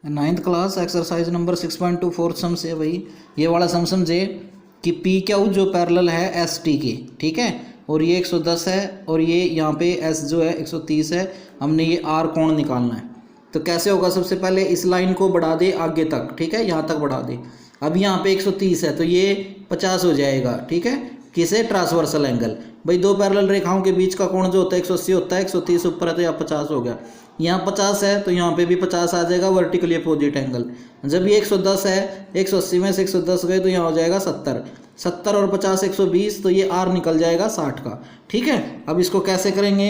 Ninth class exercise number 6.2 fourth सम से भाई ये वाला सम समझे कि पी क्यू जो पैरेलल है एस टी के, ठीक है, और ये 110 है और ये यहाँ पे एस जो है 130 है। हमने ये आर कोण निकालना है। तो कैसे होगा, सबसे पहले इस लाइन को बढ़ा दे आगे तक, ठीक है, यहाँ तक बढ़ा दे। अब यहाँ पे 130 है तो ये 50 हो जाएगा, ठीक है, किसे, ट्रांसवर्सल एंगल। भाई दो पैरेलल रेखाओं के बीच का कोण जो होता है 180 होता है, 130 ऊपर है तो यहाँ 50 हो गया। यहाँ 50 है तो यहाँ पे भी 50 आ जाएगा, वर्टिकली अपोजिट एंगल। जब ये 110 है, 180 में से 110 गए तो यहाँ हो जाएगा 70, 70 और 50 120, तो ये आर निकल जाएगा 60 का, ठीक है। अब इसको कैसे करेंगे,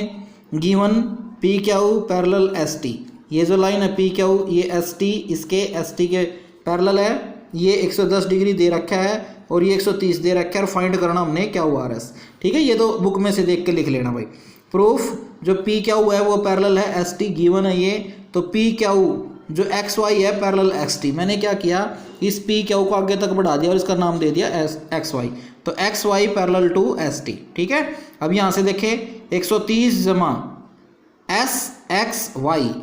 given P Q parallel S T, ये जो लाइन है पी क्यू ये एस टी, इसके एस टी के पैरेलल है। ये 110 डिग्री दे रखा है और ये 130 दे रखा है और फाइंड करना हमने क्यू आर एस, ठीक है। ये तो बुक में से देख के लिख लेना भाई। प्रूफ, जो पी क्यू है वो पैरेलल है एस टी, गिवन है ये। तो पी क्यू जो एक्स वाई है पैरेलल एक्स टी, मैंने क्या किया, इस पी क्यू को आगे तक बढ़ा दिया और इसका नाम दे दिया एक्स वाई। तो X Y parallel to S T, ठीक है। अब यहाँ से देखें 130 जमा S X Y,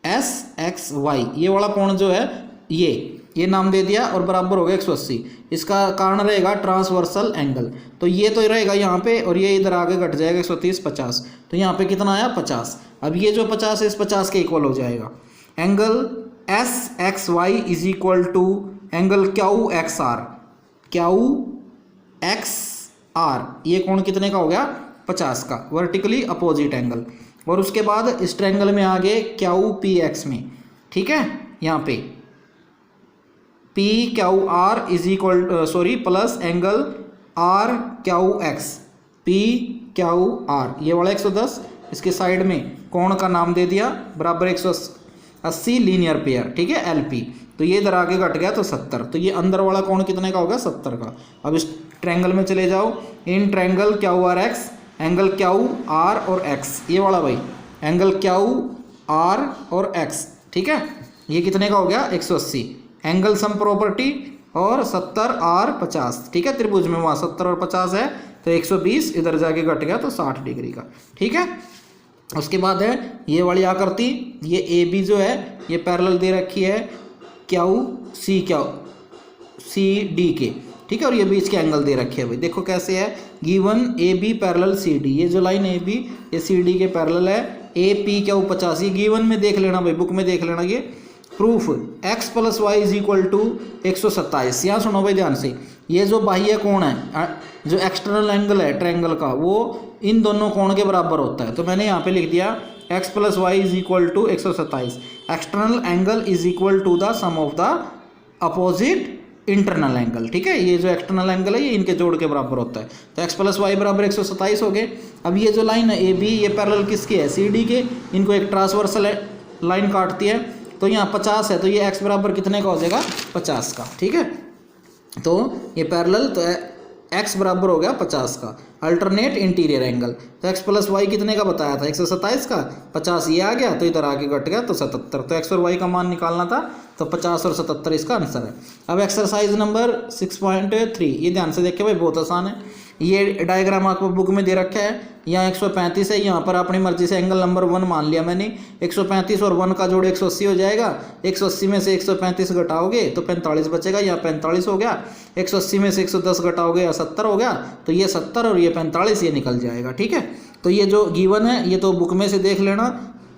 S X Y, ये वाला कोण जो है ये नाम दे दिया और बराबर हो गया 180। इसका कारण रहेगा ट्रांसवर्सल एंगल, तो ये तो रहेगा यहाँ पे और ये इधर आगे घट जाएगा 130 50, तो यहाँ पे कितना आया 50। अब ये जो 50 है इस 50 के इक्वल हो जाएगा। Angle S X Y is equal to angle Q X R, Q X R, ये कोण कितने का हो गया 50 का, वर्टिकली अपोजिट एंगल। और उसके बाद इस ट्रायंगल में आगे क्यू पी एक्स में, ठीक है, यहाँ पे P Q R is equal plus angle R Q X, P Q R, ये वाला 110, इसके साइड में कोण का नाम दे दिया बराबर 180 लीनियर पेयर, ठीक है, एल पी। तो ये इधर आगे घट गया तो 70, तो ये अंदर वाला कोण कितने का होगा 70 का। अब इस ट्रायंगल में चले जाओ, in triangle Q R x, angle Q R और एक्स, ये वाला भाई एंगल क्यू आर और एक्स, ठीक है, ये कितने का हो गया 180। एंगल सम प्रॉपर्टी और 70 आर 50, ठीक है, त्रिभुज में वहाँ 70 और 50 है तो 120 इधर जाके घट गया तो 60 डिग्री का, ठीक है। उसके बाद है ये वाली आकृति, ये ए बी जो है ये पैरेलल दे रखी है क्यू सी डी के, ठीक है, और ये बीच के एंगल दे रखे हैं भाई। देखो कैसे है, given A B parallel C D, ये जो लाइन ए बी ये सी डी के पैरेलल है। ए पी क्यू 50, ये गिवन में देख लेना भाई, बुक में देख लेना। ये proof x plus Y is equal to 127। यहाँ सुनो भाई ध्यान से, ये जो बाह्य कोण है, जो एक्सटर्नल एंगल है ट्रायंगल का, वो इन दोनों कोण के बराबर होता है। तो मैंने यहाँ पे लिख दिया x plus Y is equal to 127, external angle is equal to the sum of the opposite internal angle, ठीक है। ये जो एक्सटर्नल एंगल है ये इनके जोड़ के बराबर होता है। तो x प्लस वाई बराबर 127 हो गए। अब ये जो लाइन है ए बी ये पैरेलल किसके है, सी डी के, इनको एक ट्रांसवर्सल लाइन काटती है। तो यहाँ 50 है तो ये x बराबर कितने का हो जाएगा 50 का, ठीक है। तो ये पैरेलल, तो x बराबर हो गया 50 का। अल्टरनेट इंटीरियर एंगल, तो x प्लस वाई कितने का बताया था 127 का, 50 ये आ गया तो इधर आगे घट गया तो 77। तो x और y का मान निकालना था, तो 50 और 77 इसका आंसर है। अब एक्सरसाइज नंबर 6.3, ये ध्यान से देखिए भाई, बहुत आसान है। ये डायग्राम आपको बुक में दे रखा है, यहाँ 135 है, यहाँ पर अपनी मर्जी से एंगल नंबर 1 मान लिया मैंने। 135 और 1 का जोड़ 180 हो जाएगा। 180 में से 135 घटाओगे तो 45 बचेगा, यहाँ 45 हो गया। 180 में से 110 घटाओगे या 70 हो गया, तो ये 70 और ये 45 ये निकल जाएगा, ठीक है। तो ये जो गिवन है ये तो बुक में से देख लेना,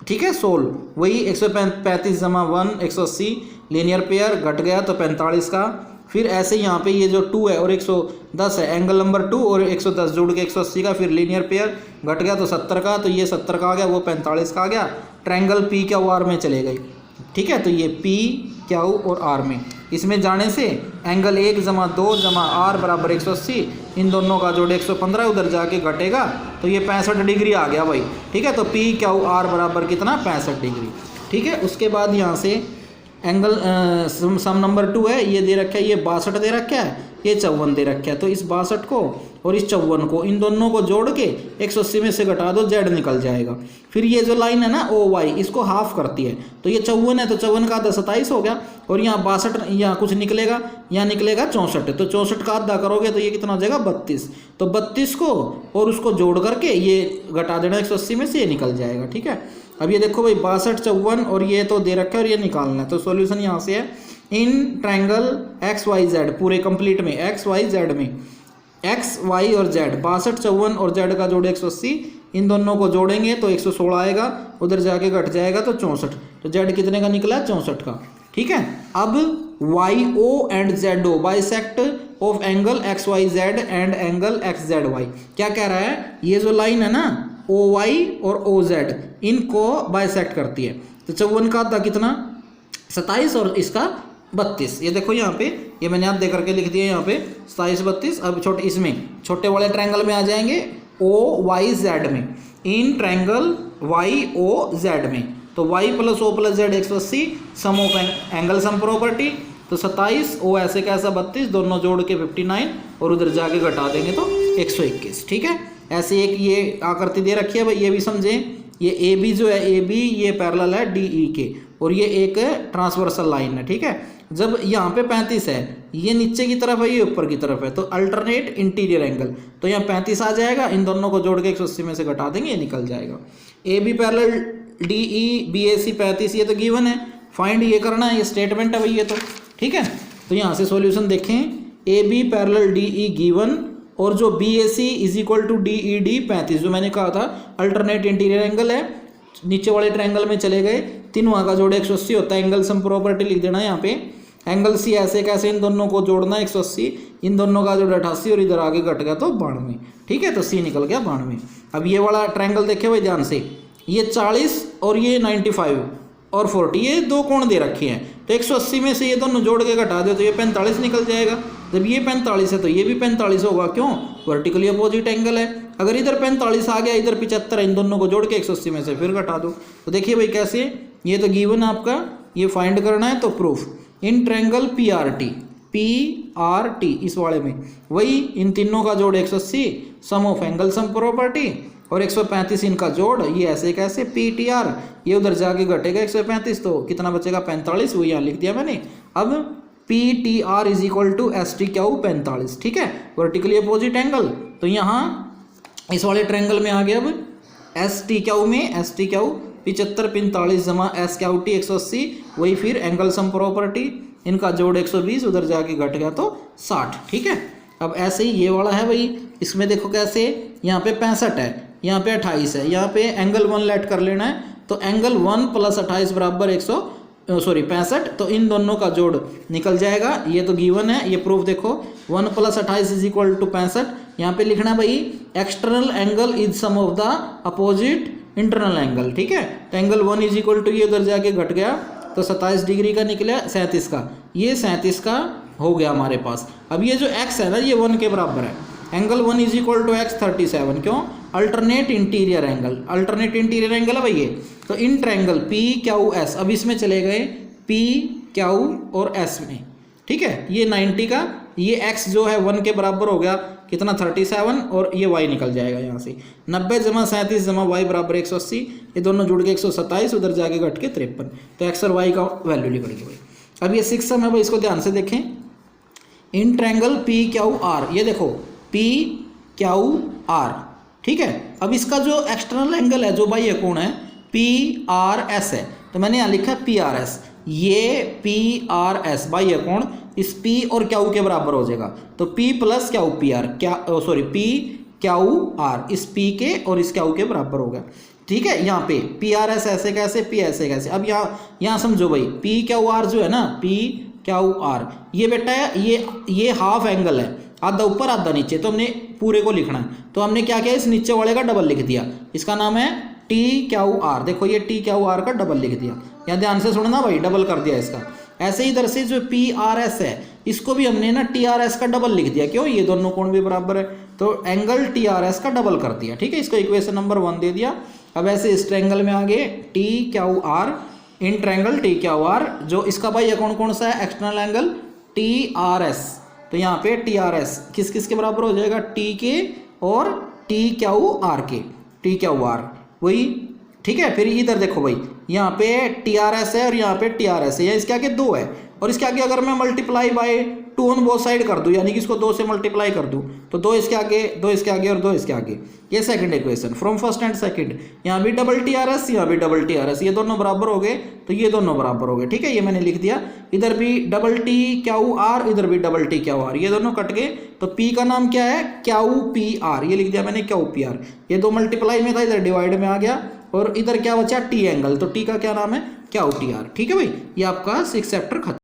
ठीक है। सोल्व वही 135 जमा 1 180 लीनियर पेयर घट गया तो 45 का। फिर ऐसे यहाँ पे ये जो 2 है और 110 है, एंगल नंबर 2 और 110 जोड़ के 180 का, फिर लीनियर पेयर घट गया तो 70 का, तो ये 70 का आ गया, वो 45 का आ गया। ट्रायंगल पी क्यू आर में चले गए, ठीक है। तो ये पी क्यू और आर में, इसमें जाने से एंगल 1 जमा 2 जमा आर बराबर 180, इन दोनों का जोड़ 115, उधर जाके घटेगा तो ये 65 डिग्री आ गया भाई, ठीक है। तो पी क्यू आर बराबर कितना 65 डिग्री, ठीक है। उसके बाद यहाँ से एंगल सम नंबर 2 है, ये दे रखा है, ये 62 दे रखा है, ये 54 दे रखा है, तो इस 62 को और इस 54 को, इन दोनों को जोड़ के 180 में से घटा दो, जेड निकल जाएगा। फिर ये जो लाइन है ना ओ वाई, इसको हाफ करती है, तो ये 54 है, तो 54 का आधा 27 हो गया, और यहाँ 62, यहाँ कुछ निकलेगा, यहाँ निकलेगा 64, तो 64 का आधा करोगे तो ये कितना हो जाएगा 32, तो 32 को और उसको जोड़ करके ये घटा देना 180 में से, ये निकल जाएगा। ठीक है, अब ये देखो भाई 62, 54 और ये तो दे रखा है और ये निकालना है, तो सॉल्यूशन यहाँ से है in triangle X Y Z, पूरे कंप्लीट में एक्स वाई जेड में, एक्स वाई और जेड 62, 54 और जेड का जोड़ 180, इन दोनों को जोड़ेंगे तो 116 आएगा, उधर जाके घट जाएगा तो 64, तो जेड कितने का निकला 64 का। ठीक है, अब Y O and Z O bisect of angle X Y Z and angle X Z Y, क्या कह रहा है, ये जो लाइन है ना ओ वाई और ओ जेड, इनको बाइसेक्ट करती है, तो 54 का आधा कितना 27 और इसका 32, ये देखो यहाँ पे, ये मैंने आप दे करके लिख दिया यहाँ पे 27, 32। अब छोटे इसमें छोटे वाले ट्रायंगल में आ जाएंगे ओ वाई जेड में, in triangle Y O Z में, तो Y plus O plus Z 180 sum of angle sum property, तो 27 ओ ऐसे कैसा 32, दोनों जोड़ के 59 और उधर जाके घटा देंगे तो 121। ठीक है, ऐसे एक ये आकृति दे रखी है भाई, ये भी समझें, ये ए बी जो है ए बी ये पैरेलल है डी ई के, और ये एक ट्रांसवर्सल लाइन है। ठीक है, जब यहाँ पे 35 है, ये नीचे की तरफ है, ये ऊपर की तरफ है, तो अल्टरनेट इंटीरियर एंगल, तो यहाँ 35 आ जाएगा, इन दोनों को जोड़ के 180 में से घटा देंगे, ये निकल जाएगा। A B parallel D E B A C 35, ये तो गिवन है, फाइंड ये करना है, ये स्टेटमेंट है भाई ये तो। ठीक है, तो यहाँ से सॉल्यूशन देखें, A B parallel D E given, और जो B A C is equal to D E D 35, जो मैंने कहा था अल्टरनेट इंटीरियर एंगल है, नीचे वाले ट्रायंगल में चले गए, तीनों का जोड़ 180 होता है, एंगल सम प्रॉपर्टी लिख देना यहाँ पे, एंगल सी ऐसे कैसे, इन दोनों को जोड़ना 180, इन दोनों का जोड़ 88 और इधर आगे घट गया तो 92। ठीक है, तो सी निकल गया 92। अब ये वाला ट्रायंगल देखे भाई ध्यान से, ये 40 और ये 95 और 40, ये दो कोण दे रखे हैं, तो 180 में से ये दोनों जोड़ के घटा दो तो ये 45 निकल जाएगा। जब ये 45 है तो ये भी 45 होगा, क्यों, वर्टिकली अपोजिट एंगल है। अगर इधर 45 आ गया, इधर 75 है, इन दोनों को जोड़ के 180 में से फिर घटा दो, तो देखिए भाई कैसे, ये तो गिवन आपका, ये फाइंड करना है, तो proof in triangle P R T इस वाले में, वही इन तीनों का जोड़ 180 sum of angle sum property, और 135 इनका जोड़, ये ऐसे कैसे पी टी आर, ये उधर जाके घटेगा 135, तो कितना बचेगा 45, वो यहाँ लिख दिया मैंने। अब P T R is equal to S T Q 45। ठीक है, वर्टिकली अपोजिट एंगल, तो यहाँ इस वाले ट्रायंगल में आ गया अब एस टी क्यू में, एस टी क्यू 75 45 जमा एस क्यू टी 180, वही फिर एंगल सम प्रॉपर्टी, इनका जोड़ 120 उधर जाके घट गया तो 60। ठीक है, अब ऐसे ही ये वाला है भाई, इसमें देखो कैसे, यहाँ पे 65 है, यहाँ पे 28 है, यहाँ पे एंगल 1 लेट कर लेना है, तो एंगल 1 प्लस 28 बराबर 65, तो इन दोनों का जोड़ निकल जाएगा, ये तो गिवन है, ये प्रूफ देखो 1 प्लस 28 इज इक्वल टू 65। यहाँ पे लिखना भाई external angle is sum of the opposite internal angle. ठीक है, तो एंगल 1 इज इक्वल टू, ये उधर जाके घट गया तो 27 डिग्री का निकला, 37 का, ये 37 का हो गया हमारे पास। अब ये जो x है ना, ये 1 के बराबर है, angle 1 is equal to X 37, क्यों, alternate interior angle, alternate interior angle है भाई ये, तो in triangle P Q S, अब इसमें चले गए पी क्यू और एस में। ठीक है, ये 90 का, ये x जो है 1 के बराबर हो गया, कितना 37, और ये y निकल जाएगा यहाँ से 90 जमा 37 जमा y बराबर 180, ये दोनों जुड़ के 127, उधर जाके घट के 53, तो x और y का वैल्यू लिख गई भाई। अब ये 6 सम है भाई, इसको ध्यान से देखें, इन ट्रायंगल पी क्यू आर, ये देखो पी क्यू आर। ठीक है, अब इसका जो एक्सटर्नल एंगल है, जो बाह्य कोण है, पी आर एस है, तो मैंने यहाँ लिखा पी आर एस, ये पी आर एस बाह्य कोण इस P और क्यू के बराबर हो जाएगा, तो P plus Q P R, sorry P Q R इस P के और इस क्यू के बराबर होगा। ठीक है, यहाँ पे पी आर एस ऐसे कैसे, P ऐसे कैसे, अब यहाँ समझो भाई P क्यू आर जो है ना, P क्यू आर, ये बेटा है, ये हाफ एंगल है, आधा ऊपर आधा नीचे, तो हमने पूरे को लिखना है, तो हमने क्या किया, इस नीचे वाले का डबल लिख दिया, इसका नाम है टी क्यू आर। देखो ये टी क्यू आर का डबल लिख दिया, यहाँ ध्यान से सुनना भाई, डबल कर दिया इसका। ऐसे ही इधर से जो पी आर एस है, इसको भी हमने ना टी आर एस का डबल लिख दिया, क्यों, ये दोनों कोण भी बराबर है, तो एंगल टी आर एस का डबल कर दिया। ठीक है, इसको इक्वेशन नंबर 1 दे दिया। अब ऐसे इस ट्रायंगल में आगे T Q R, in triangle T Q R, जो इसका भाई कौन कौन सा है, external angle T R S, तो यहाँ पे टी आर एस किस किस के बराबर हो जाएगा, टी के और टी क्यू आर के, टी क्यू आर वही, ठीक है। फिर इधर देखो भाई, यहाँ पे टी आर एस है और यहाँ पे टी आर एस है, या इसके आगे 2 है और इसके आगे अगर मैं multiply by 2 on both side कर दूं, यानी कि इसको 2 से मल्टीप्लाई कर दूं, तो 2 इसके आगे, 2 इसके आगे और 2 इसके आगे, ये second equation from first and second. यहाँ भी डबल टी आर एस, यहाँ भी डबल टी आर एस, ये दोनों बराबर हो गए तो ये दोनों बराबर हो गए, ठीक है। ये मैंने लिख दिया, इधर भी डबल टी क्यू आर, इधर भी डबल टी क्यू आर, ये दोनों कट गए तो पी का नाम क्या है, क्यू पी आर, ये लिख दिया मैंने क्यू पी आर। ये 2 मल्टीप्लाई में था, इधर डिवाइड में आ गया और इधर क्या बचा, टी एंगल, तो टी का क्या नाम है, क्यू टी आर, ठीक है भाई। ये आपका 6th चैप्टर खत्म।